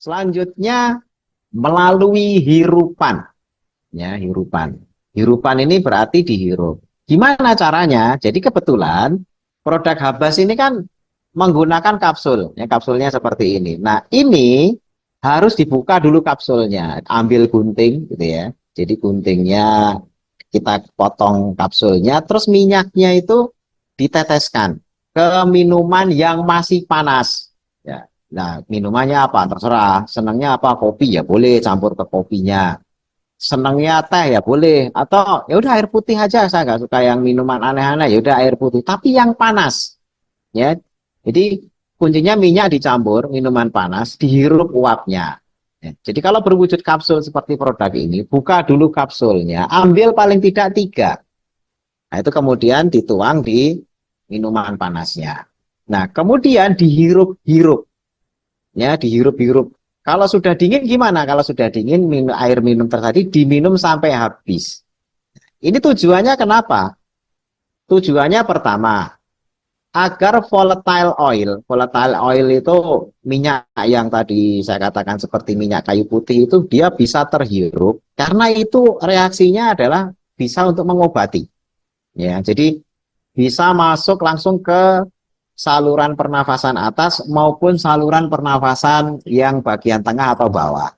Selanjutnya melalui hirupan. Ya, hirupan. Hirupan ini berarti dihirup. Gimana caranya? Jadi kebetulan produk Habas ini kan menggunakan kapsul. Ya, kapsulnya seperti ini. Nah, ini harus dibuka dulu kapsulnya. Ambil gunting gitu ya. Jadi guntingnya kita potong kapsulnya, terus minyaknya itu diteteskan ke minuman yang masih panas. Ya. Nah, minumannya apa? Terserah. Senangnya apa? Kopi ya boleh campur ke kopinya. Senangnya teh ya boleh, atau ya udah air putih aja, saya nggak suka yang minuman aneh-aneh, ya udah air putih tapi yang panas ya. Jadi kuncinya minyak dicampur minuman panas, dihirup uapnya ya. Jadi kalau berwujud kapsul seperti produk ini, buka dulu kapsulnya, ambil paling tidak 3. Nah itu kemudian dituang di minuman panasnya. Nah kemudian dihirup-hirup ya, dihirup-hirup. Kalau sudah dingin gimana? Kalau sudah dingin, air minum tadi diminum sampai habis. Ini tujuannya kenapa? Tujuannya pertama, agar volatile oil itu minyak yang tadi saya katakan seperti minyak kayu putih itu dia bisa terhirup, karena itu reaksinya adalah bisa untuk mengobati. Ya, jadi bisa masuk langsung ke saluran pernafasan atas maupun saluran pernafasan yang bagian tengah atau bawah.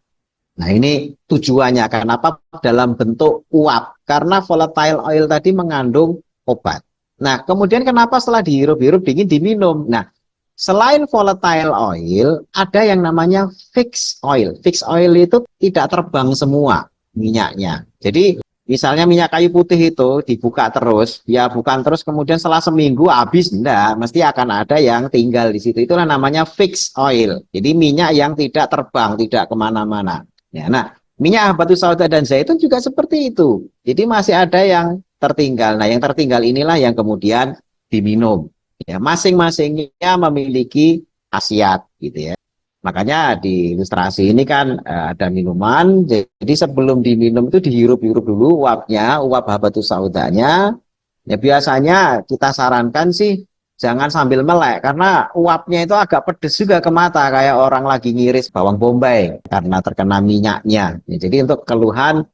Nah ini tujuannya, kenapa dalam bentuk uap? Karena volatile oil tadi mengandung obat. Nah kemudian kenapa setelah dihirup-hirup dingin diminum? Nah selain volatile oil, ada yang namanya fixed oil. Fixed oil itu tidak terbang semua minyaknya. Jadi misalnya minyak kayu putih itu dibuka terus, ya bukan terus kemudian setelah seminggu habis, enggak, mesti akan ada yang tinggal di situ. Itulah namanya fixed oil. Jadi minyak yang tidak terbang, tidak kemana-mana. Ya, nah, minyak batu sauda dan zaitun juga seperti itu. Jadi masih ada yang tertinggal. Nah, yang tertinggal inilah yang kemudian diminum. Ya, masing-masingnya memiliki khasiat, gitu ya. Makanya di ilustrasi ini kan ada minuman, jadi sebelum diminum itu dihirup-hirup dulu uapnya, uap habatus saudanya. Ya biasanya kita sarankan sih jangan sambil melek, karena uapnya itu agak pedes juga ke mata, kayak orang lagi ngiris bawang bombay karena terkena minyaknya. Ya, jadi untuk keluhan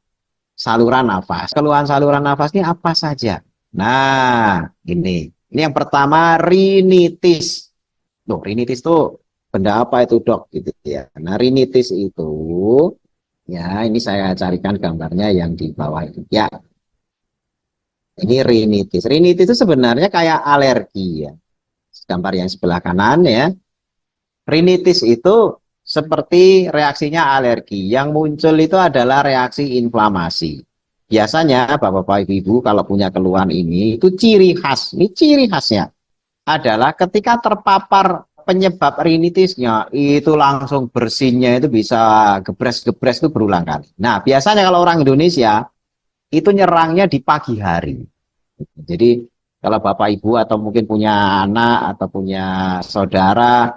saluran nafas, keluhan saluran nafas ini apa saja? Nah, ini yang pertama rinitis. Loh, rinitis tuh benda apa itu dok gitu ya. Nah rinitis itu ya, ini saya carikan gambarnya yang di bawah itu ya. Ini rinitis. Rinitis itu sebenarnya kayak alergi ya. Gambar yang sebelah kanan ya. Rinitis itu seperti reaksinya alergi. Yang muncul itu adalah reaksi inflamasi. Biasanya bapak-bapak ibu-ibu kalau punya keluhan ini itu ciri khas. Ini ciri khasnya adalah ketika terpapar penyebab rinitisnya itu langsung bersinnya itu bisa gebres-gebres itu berulang kali. Nah, biasanya kalau orang Indonesia itu nyerangnya di pagi hari. Jadi kalau Bapak Ibu atau mungkin punya anak atau punya saudara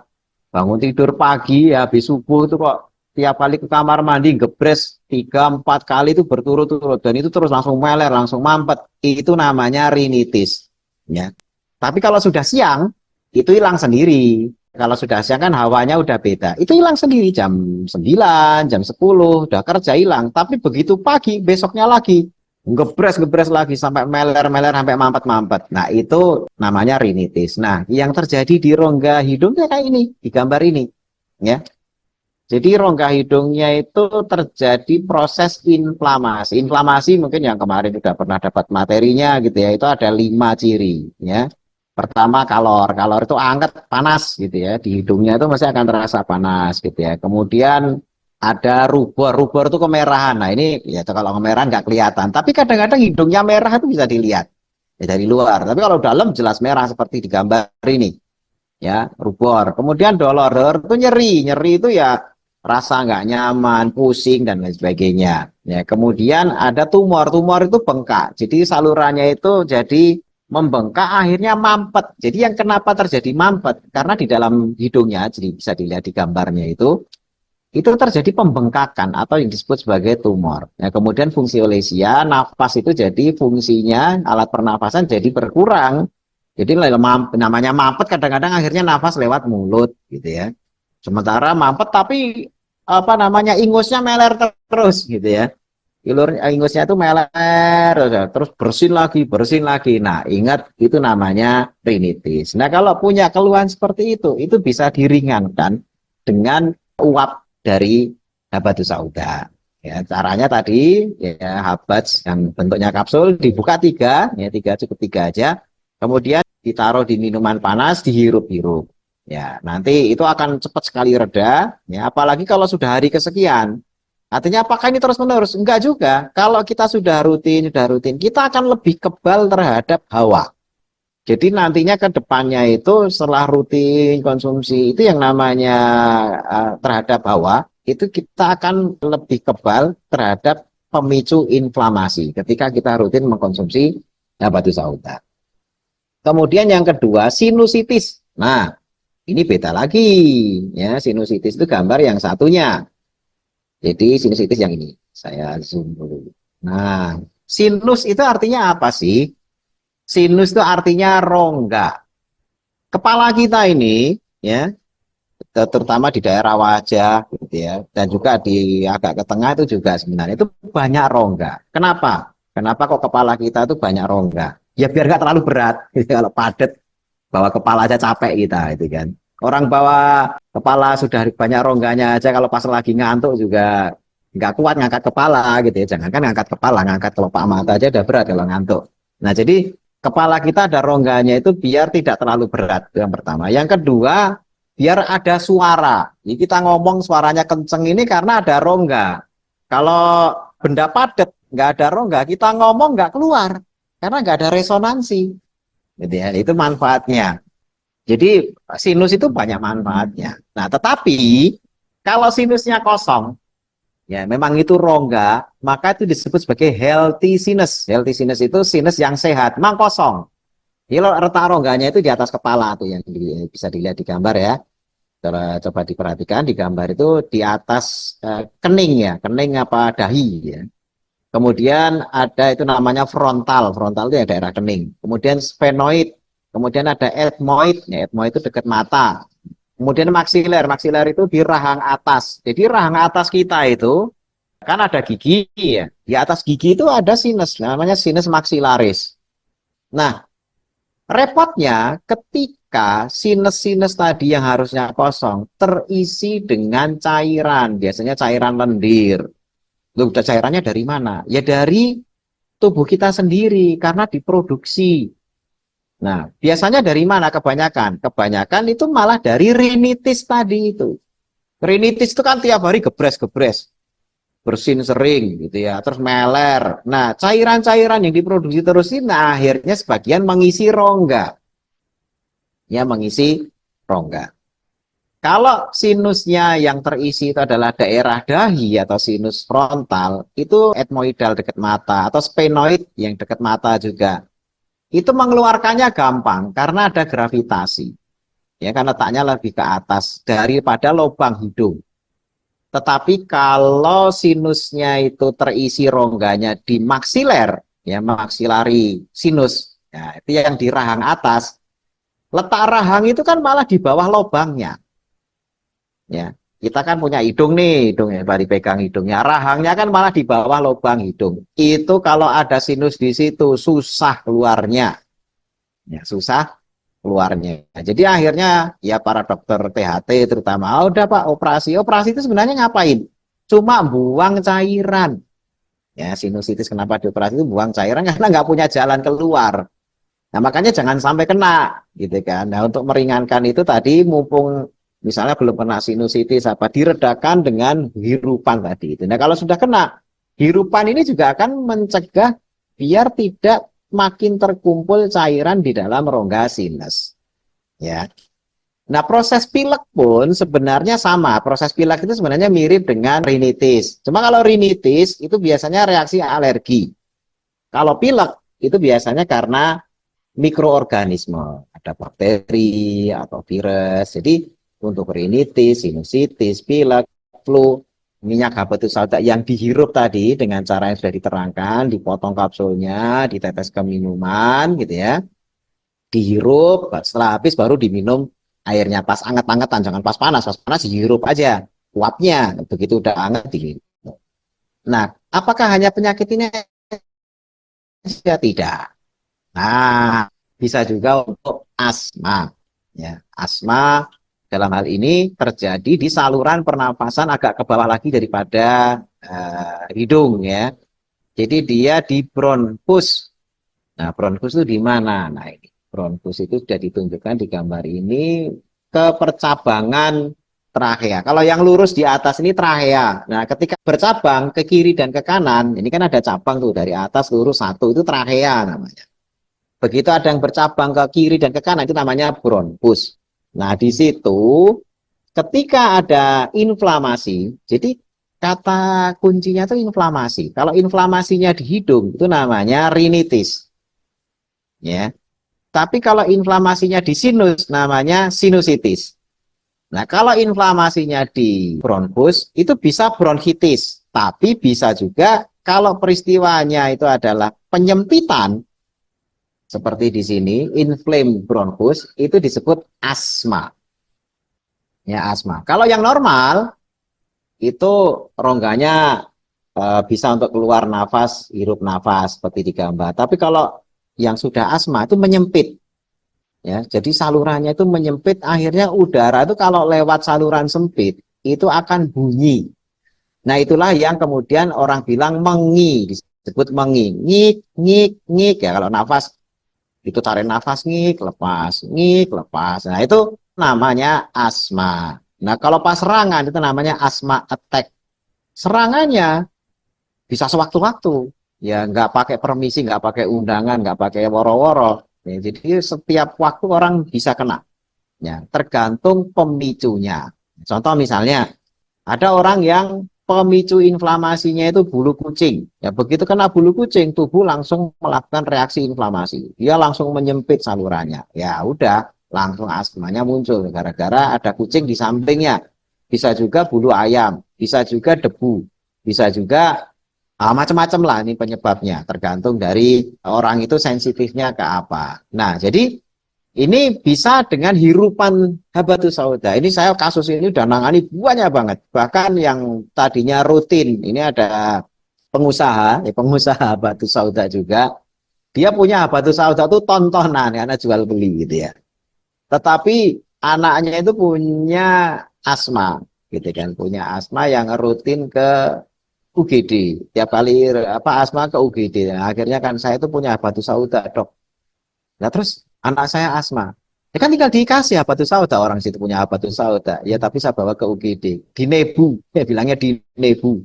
bangun tidur pagi habis subuh itu kok tiap kali ke kamar mandi gebres 3-4 kali itu berturut-turut dan itu terus langsung meler, langsung mampet, itu namanya rinitis ya. Tapi kalau sudah siang itu hilang sendiri. Kalau sudah siang kan hawanya udah beda. Itu hilang sendiri jam 9, jam 10 udah kerja hilang. Tapi begitu pagi besoknya lagi gebres-gebres lagi sampai meler-meler sampai mampet-mampet. Nah, itu namanya rinitis. Nah, yang terjadi di rongga hidungnya kayak ini, di gambar ini, ya. Jadi rongga hidungnya itu terjadi proses inflamasi. Inflamasi mungkin yang kemarin sudah pernah dapat materinya gitu ya. Itu ada 5 ciri, ya. Pertama kalor, kalor itu anget, panas gitu ya. Di hidungnya itu masih akan terasa panas gitu ya. Kemudian ada rubor, rubor itu kemerahan. Nah ini ya kalau kemerahan nggak kelihatan. Tapi kadang-kadang hidungnya merah itu bisa dilihat ya, dari luar. Tapi kalau dalam jelas merah seperti di gambar ini. Ya, rubor. Kemudian dolor, dolor itu nyeri, nyeri itu ya rasa nggak nyaman, pusing dan lain sebagainya. Ya, kemudian ada tumor, tumor itu bengkak. Jadi salurannya itu jadi membengkak akhirnya mampet. Jadi yang kenapa terjadi mampet? Karena di dalam hidungnya, jadi bisa dilihat di gambarnya itu terjadi pembengkakan atau yang disebut sebagai tumor. Nah, kemudian fungsi olesia, nafas itu jadi fungsinya alat pernafasan jadi berkurang. Jadi namanya mampet kadang-kadang akhirnya nafas lewat mulut gitu ya. Sementara mampet tapi apa namanya, ingusnya meler terus gitu ya. Ingusnya itu meler terus bersin lagi. Nah, ingat itu namanya rinitis. Nah, kalau punya keluhan seperti itu bisa diringankan dengan uap dari habatus sauda. Ya, caranya tadi ya, habats yang bentuknya kapsul dibuka tiga, ya tiga, cukup tiga aja. Kemudian ditaruh di minuman panas, dihirup-hirup. Ya, nanti itu akan cepat sekali reda. Ya, apalagi kalau sudah hari kesekian. Artinya apakah ini terus-menerus? Enggak juga. Kalau kita sudah rutin, kita akan lebih kebal terhadap hawa. Jadi nantinya ke depannya itu setelah rutin konsumsi itu yang namanya terhadap hawa, itu kita akan lebih kebal terhadap pemicu inflamasi ketika kita rutin mengkonsumsi batu sauda. Kemudian yang kedua, sinusitis. Nah, ini beda lagi. Ya, sinusitis itu gambar yang satunya. Jadi sinusitis yang ini. Saya zoom dulu. Nah, sinus itu artinya apa sih? Sinus itu artinya rongga. Kepala kita ini, ya, terutama di daerah wajah, gitu ya, dan juga di agak ke tengah itu juga sebenarnya itu banyak rongga. Kenapa? Kenapa kok kepala kita itu banyak rongga? Ya biar nggak terlalu berat. Kalau padat, bawa kepala aja capek kita, itu kan. Orang bawa kepala sudah banyak rongganya aja, kalau pas lagi ngantuk juga nggak kuat ngangkat kepala gitu ya. Jangan kan ngangkat kepala, ngangkat kelopak mata aja udah berat kalau ngantuk. Nah, jadi kepala kita ada rongganya itu biar tidak terlalu berat, itu yang pertama. Yang kedua, biar ada suara. Jadi kita ngomong suaranya kenceng ini karena ada rongga. Kalau benda padat nggak ada rongga, kita ngomong nggak keluar karena nggak ada resonansi. Gitu ya, itu manfaatnya. Jadi sinus itu banyak manfaatnya. Nah, tetapi kalau sinusnya kosong, ya memang itu rongga, maka itu disebut sebagai healthy sinus. Healthy sinus itu sinus yang sehat, memang kosong. Jadi kalau letak rongganya itu di atas kepala tuh yang bisa dilihat di gambar ya. Coba diperhatikan di gambar itu di atas kening ya, kening apa dahi ya. Kemudian ada itu namanya frontal, frontal itu ya daerah kening. Kemudian sphenoid, kemudian ada ethmoid, ya ethmoid itu dekat mata. Kemudian maksiler, maksiler itu di rahang atas. Jadi rahang atas kita itu kan ada gigi ya. Di atas gigi itu ada sinus, namanya sinus maksilaris. Nah, repotnya ketika sinus-sinus tadi yang harusnya kosong terisi dengan cairan, biasanya cairan lendir. Loh, cairannya dari mana? Ya dari tubuh kita sendiri karena diproduksi. Nah, biasanya dari mana kebanyakan? Kebanyakan itu malah dari rinitis tadi itu. Rinitis itu kan tiap hari gebres-gebres, bersin sering gitu ya, terus meler. Nah, cairan-cairan yang diproduksi terus ini nah, akhirnya sebagian mengisi rongga. Ya, mengisi rongga. Kalau sinusnya yang terisi itu adalah daerah dahi atau sinus frontal, itu etmoidal dekat mata atau sphenoid yang dekat mata juga. Itu mengeluarkannya gampang karena ada gravitasi. Ya, kan letaknya lebih ke atas daripada lubang hidung. Tetapi kalau sinusnya itu terisi rongganya di maksiler, ya maksilari sinus, ya, itu yang di rahang atas, letak rahang itu kan malah di bawah lubangnya. Ya, kita kan punya hidung nih, hidungnya baru pegang hidungnya, rahangnya kan malah di bawah lubang hidung. Itu kalau ada sinus di situ susah keluarnya, ya susah keluarnya. Jadi akhirnya ya para dokter THT terutama, oh, udah Pak operasi. Operasi itu sebenarnya ngapain? Cuma buang cairan. Ya sinusitis kenapa dioperasi itu buang cairan karena nggak punya jalan keluar. Nah makanya jangan sampai kena gitu kan. Nah untuk meringankan itu tadi mumpung misalnya belum kena sinusitis apa diredakan dengan hirupan tadi itu. Nah kalau sudah kena hirupan ini juga akan mencegah biar tidak makin terkumpul cairan di dalam rongga sinus. Ya. Nah, proses pilek pun sebenarnya sama. Proses pilek itu sebenarnya mirip dengan rinitis. Cuma kalau rinitis itu biasanya reaksi alergi. Kalau pilek itu biasanya karena mikroorganisme, ada bakteri atau virus. Jadi untuk rinitis, sinusitis, pilek, flu, minyak habatus sauda yang dihirup tadi dengan cara yang sudah diterangkan, dipotong kapsulnya, ditetes ke minuman gitu ya. Dihirup, setelah habis baru diminum airnya pas anget-angetan, jangan pas panas dihirup aja. uapnya, begitu udah hangat dingin. Nah, apakah hanya penyakit ini? Ya tidak. Nah, bisa juga untuk asma. Ya, asma dalam hal ini terjadi di saluran pernafasan agak ke bawah lagi daripada hidung ya. Jadi dia di bronkus. Nah, bronkus itu di mana? Nah, ini bronkus itu sudah ditunjukkan di gambar ini ke percabangan trachea. Kalau yang lurus di atas ini trachea. Nah, ketika bercabang ke kiri dan ke kanan, ini kan ada cabang tuh dari atas lurus satu itu trachea namanya. Begitu ada yang bercabang ke kiri dan ke kanan itu namanya bronkus. Nah, di situ ketika ada inflamasi, jadi kata kuncinya itu inflamasi. Kalau inflamasinya di hidung itu namanya rinitis. Ya. Tapi kalau inflamasinya di sinus namanya sinusitis. Nah, kalau inflamasinya di bronkus itu bisa bronkitis, tapi bisa juga kalau peristiwanya itu adalah penyempitan seperti di sini, inflame bronkus itu disebut asma. Ya, asma. Kalau yang normal itu rongganya bisa untuk keluar nafas, hirup nafas seperti di gambar. Tapi kalau yang sudah asma itu menyempit. Ya, jadi salurannya itu menyempit, akhirnya udara itu kalau lewat saluran sempit itu akan bunyi. Nah, itulah yang kemudian orang bilang mengi, disebut mengi. Ngik, ngik, ngik ya kalau nafas itu tarik nafas ngik, lepas, ngik, lepas. Nah, itu namanya asma. Nah, kalau pas serangan itu namanya asma attack. Serangannya bisa sewaktu-waktu. Ya, nggak pakai permisi, nggak pakai undangan, nggak pakai woro-woro. Ya, jadi setiap waktu orang bisa kena. Ya, tergantung pemicunya. Contoh misalnya, ada orang yang pemicu inflamasinya itu bulu kucing. Ya, begitu kena bulu kucing, tubuh langsung melakukan reaksi inflamasi. Dia langsung menyempit salurannya. Ya, udah, langsung asmanya muncul gara-gara ada kucing di sampingnya. Bisa juga bulu ayam, bisa juga debu, bisa juga macam-macam lah ini penyebabnya, tergantung dari orang itu sensitifnya ke apa. Nah, jadi ini bisa dengan hirupan habatus sauda. Ini saya kasus ini udah nangani banyak banget. Bahkan yang tadinya rutin, ini ada pengusaha, pengusaha habatus sauda juga. Dia punya habatus sauda itu tontonan karena jual beli gitu ya. Tetapi anaknya itu punya asma, gitu kan, punya asma yang rutin ke UGD. Tiap kali asma ke UGD. Nah, akhirnya kan saya itu punya habatus sauda, Dok. Nah, terus anak saya asma. Ya kan tinggal dikasih habatus sauda, orang situ punya habatus sauda. Ya tapi saya bawa ke UGD. Di nebu, ya bilangnya di nebu.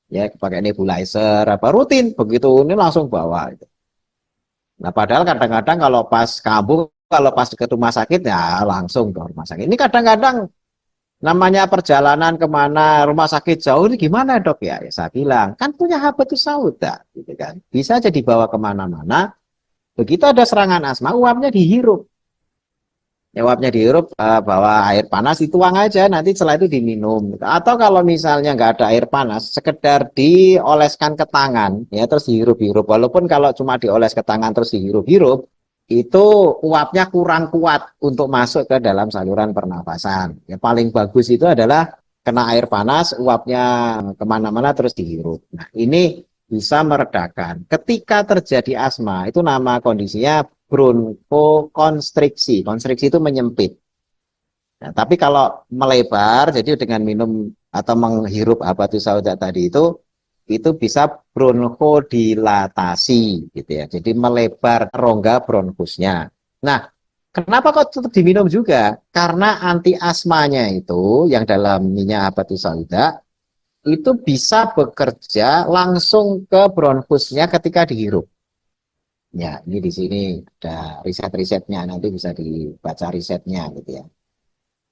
Ya pakai nebulizer apa rutin begitu ini langsung bawa. Nah, padahal kadang-kadang kalau pas kambuh, kalau pas ke rumah sakit ya langsung ke rumah sakit. Ini kadang-kadang namanya perjalanan kemana rumah sakit jauh ini gimana dok ya? Ya saya bilang kan punya habatus sauda, gitu kan. Bisa jadi dibawa kemana-mana. Begitu ada serangan asma, uapnya dihirup. Ya, uapnya dihirup, bawa air panas dituang aja, nanti setelah itu diminum. Atau kalau misalnya nggak ada air panas, sekedar dioleskan ke tangan, ya terus dihirup-hirup. Walaupun kalau cuma dioles ke tangan terus dihirup-hirup, itu uapnya kurang kuat untuk masuk ke dalam saluran pernafasan. Ya paling bagus itu adalah kena air panas, uapnya kemana-mana terus dihirup. Nah, ini bisa meredakan. Ketika terjadi asma, itu nama kondisinya bronkokonstriksi. Konstriksi itu menyempit. Nah, tapi kalau melebar, jadi dengan minum atau menghirup habatus sauda tadi itu bisa bronkodilatasi, gitu ya. Jadi melebar rongga bronkusnya. Nah, kenapa kok tetap diminum juga? Karena anti asmanya itu yang dalam minyak habatus sauda itu bisa bekerja langsung ke bronkusnya ketika dihirup. Ya, ini di sini ada riset-risetnya, nanti bisa dibaca risetnya gitu ya.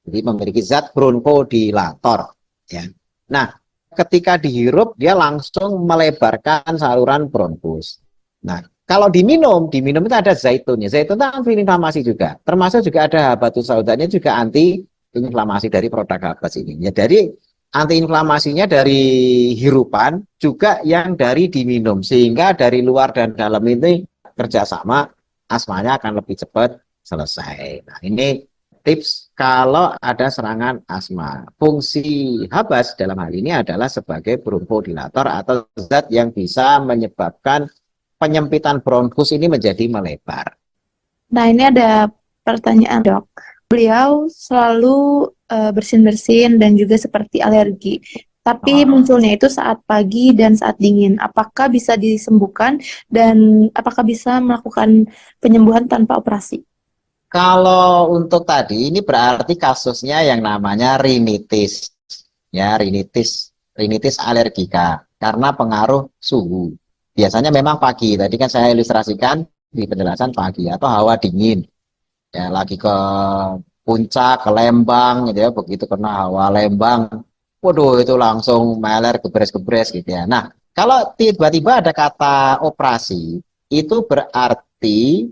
Jadi memiliki zat bronkodilator ya. Nah, ketika dihirup dia langsung melebarkan saluran bronkus. Nah, kalau diminum itu ada zaitunnya. Zaitun itu anti-inflamasi juga. Termasuk juga ada habatus saudanya juga anti-inflamasi dari produk habas ini. Ya, dari anti-inflamasinya dari hirupan juga yang dari diminum. Sehingga dari luar dan dalam ini kerjasama asmanya akan lebih cepat selesai. Nah, ini tips kalau ada serangan asma. Fungsi habas dalam hal ini adalah sebagai bronchodilator atau zat yang bisa menyebabkan penyempitan bronkus ini menjadi melebar. Nah, ini ada pertanyaan, Dok. Beliau selalu bersin-bersin dan juga seperti alergi. Tapi munculnya itu saat pagi dan saat dingin. Apakah bisa disembuhkan dan apakah bisa melakukan penyembuhan tanpa operasi? Kalau untuk tadi ini berarti kasusnya yang namanya rinitis. Ya, rinitis alergika karena pengaruh suhu. Biasanya memang pagi. Tadi kan saya ilustrasikan di penjelasan pagi atau hawa dingin. Ya, lagi ke puncak, ke Lembang gitu ya, begitu kena hawa Lembang, waduh itu langsung meler gebres-gebres gitu ya. Nah, kalau tiba-tiba ada kata operasi, itu berarti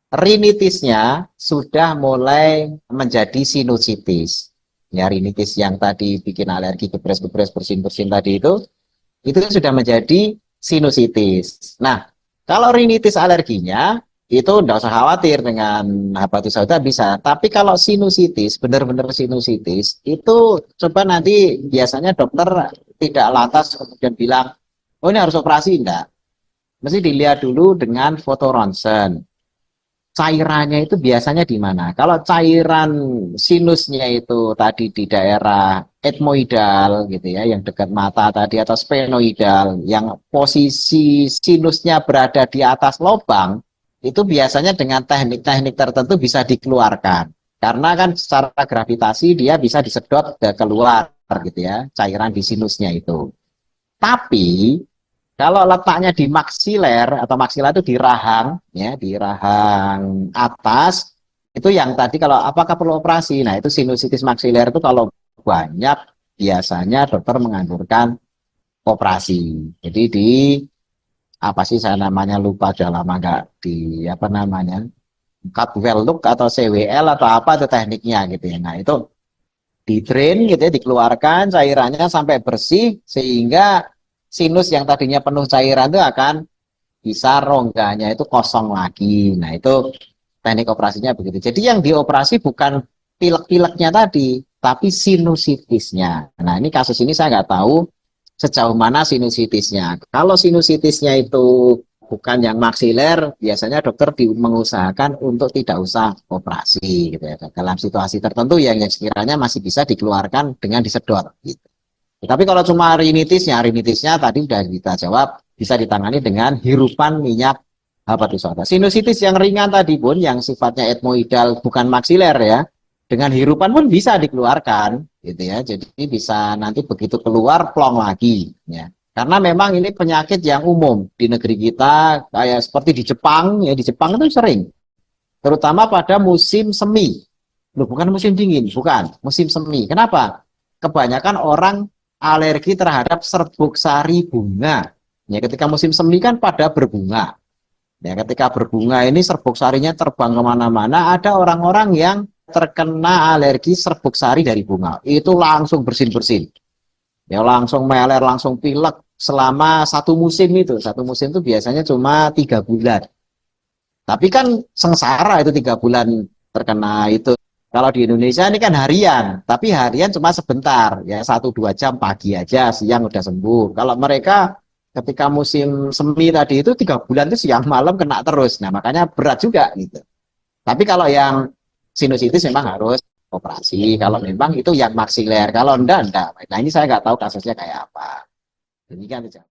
rinitisnya sudah mulai menjadi sinusitis. Ya, rinitis yang tadi bikin alergi gebres-gebres bersin-bersin tadi itu sudah menjadi sinusitis. Nah, kalau rinitis alerginya itu tidak usah khawatir dengan hepatitis sauda bisa. Tapi kalau sinusitis, benar-benar sinusitis, itu coba nanti biasanya dokter tidak lantas kemudian bilang, oh ini harus operasi, enggak. Mesti dilihat dulu dengan foto ronsen. Cairannya itu biasanya di mana? Kalau cairan sinusnya itu tadi di daerah etmoidal gitu ya, yang dekat mata tadi atau sphenoidal, yang posisi sinusnya berada di atas lubang, itu biasanya dengan teknik-teknik tertentu bisa dikeluarkan. Karena kan secara gravitasi dia bisa disedot ke keluar gitu ya, cairan di sinusnya itu. Tapi kalau letaknya di maksiler atau maksiler itu di rahang, ya di rahang atas, itu yang tadi kalau apakah perlu operasi? Nah itu sinusitis maksiler itu kalau banyak biasanya dokter menganjurkan operasi. Jadi di apa sih saya namanya lupa sudah lama nggak di apa namanya cutwell look atau CWL atau apa itu tekniknya gitu ya. Nah itu di drain gitu ya, dikeluarkan cairannya sampai bersih sehingga sinus yang tadinya penuh cairan itu akan bisa rongganya itu kosong lagi. Nah, itu teknik operasinya begitu. Jadi yang dioperasi bukan pilek-pileknya tadi, tapi sinusitisnya. Nah, ini kasus ini saya nggak tahu sejauh mana sinusitisnya. Kalau sinusitisnya itu bukan yang maksiler, biasanya dokter mengusahakan untuk tidak usah operasi gitu ya. Dalam situasi tertentu yang sekiranya masih bisa dikeluarkan dengan disedot gitu. Tapi kalau cuma rinitisnya tadi sudah kita jawab, bisa ditangani dengan hirupan minyak habatus sauda. Sinusitis yang ringan tadi pun, yang sifatnya etmoidal bukan maksiler ya, dengan hirupan pun bisa dikeluarkan, gitu ya. Jadi bisa nanti begitu keluar plong lagi, ya. Karena memang ini penyakit yang umum di negeri kita, kayak seperti di Jepang, ya di Jepang itu sering, terutama pada musim semi. Loh, bukan musim dingin, bukan, musim semi. Kenapa? Kebanyakan orang alergi terhadap serbuk sari bunga. Ya, ketika musim semi kan pada berbunga. Ya, ketika berbunga ini serbuk sarinya terbang kemana-mana. Ada orang-orang yang terkena alergi serbuk sari dari bunga. Itu langsung bersin-bersin. Ya, langsung meler, langsung pilek selama satu musim itu. Satu musim itu biasanya cuma 3 bulan. Tapi kan sengsara itu 3 bulan terkena itu. Kalau di Indonesia ini kan harian, tapi harian cuma sebentar, ya 1-2 jam pagi aja, siang udah sembuh. Kalau mereka ketika musim semi tadi itu 3 bulan itu siang malam kena terus, nah makanya berat juga gitu. Tapi kalau yang sinusitis memang harus operasi, kalau memang itu yang maksiler, kalau enggak. Nah ini saya nggak tahu kasusnya kayak apa. Demikian saja.